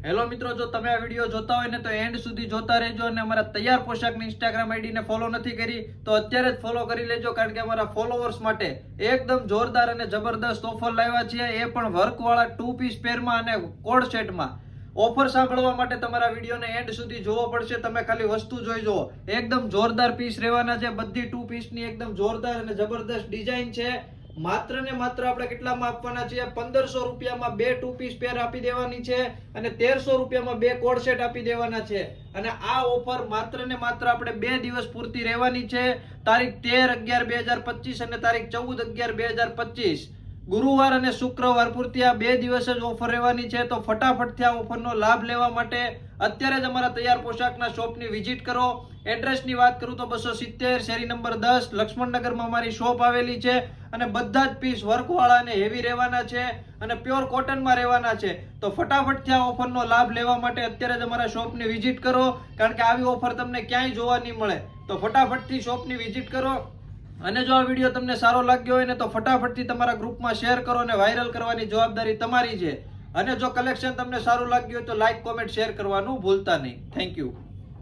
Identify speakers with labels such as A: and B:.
A: Hello મિત્રો, જો તમે આ વિડીયો જોતા હોય ને તો એન્ડ સુધી જોતા રહેજો અને અમારા તૈયાર પોશાકની ઇન્સ્ટાગ્રામ આઈડીને ફોલો નથી કરી તો અત્યારે જ ફોલો કરી લેજો, કારણ કે અમારા ફોલોવર્સ માટે એકદમ જોરદાર અને જબરદસ્ત ઓફર લાવ્યા છીએ, એ પણ વર્કવાળા 2 પીસ પેરમાં અને કોડ સેટમાં. ઓફર સાંભળવા માટે તમારા વિડીયોને એન્ડ સુધી જોવો પડશે. તમે ખાલી વસ્તુ જોઈ જુઓ, એકદમ જોરદાર પીસ રહેવાના છે. બધી 2 પીસની એકદમ જોરદાર અને જબરદસ્ત ડિઝાઇન છે. માત્ર ને માત્ર આપણે કેટલામાં આપવાના છીએ? 1500 રૂપિયામાં 2 2 પીસ પેર આપી દેવાની છે અને 1300 રૂપિયામાં 2 કોડ સેટ આપી દેવાના છે. અને આ ઓફર માત્ર ને માત્ર આપણે 2 દિવસ પૂરતી રહેવાની છે. તારીખ 13/11/2025 અને તારીખ 14/11/2025 ગુરુવાર અને શુક્રવાર પૂરતી આ 2 દિવસ જ ઓફર રહેવાની છે. તો ફટાફટથી આ ઓફરનો લાભ લેવા માટે અત્યારે જ અમારા તૈયાર પોશાકના શોપની વિઝિટ કરો. એડ્રેસની વાત કરું તો 270 શેરી નંબર 10 લક્ષ્મણનગરમાં અમારી શોપ આવેલી છે અને બધા જ પીસ વર્કવાળા અને હેવી રહેવાના છે અને પ્યોર કોટનમાં રહેવાના છે. તો ફટાફટથી આ ઓફરનો લાભ લેવા માટે અત્યારે જ અમારા શોપની વિઝિટ કરો, કારણ કે આવી ઓફર તમને ક્યાંય જોવા નહીં મળે. તો ફટાફટથી શોપની વિઝિટ કરો. અને જો આ વિડીયો તમને સારો લાગ્યો હોય ને તો ફટાફટથી તમારા ગ્રુપમાં શેર કરો અને વાયરલ કરવાની જવાબદારી તમારી છે. અને જો કલેક્શન તમને સારું લાગ્યું હોય તો લાઈક, કોમેન્ટ, શેર કરવાનું ભૂલતા નહીં. Thank you.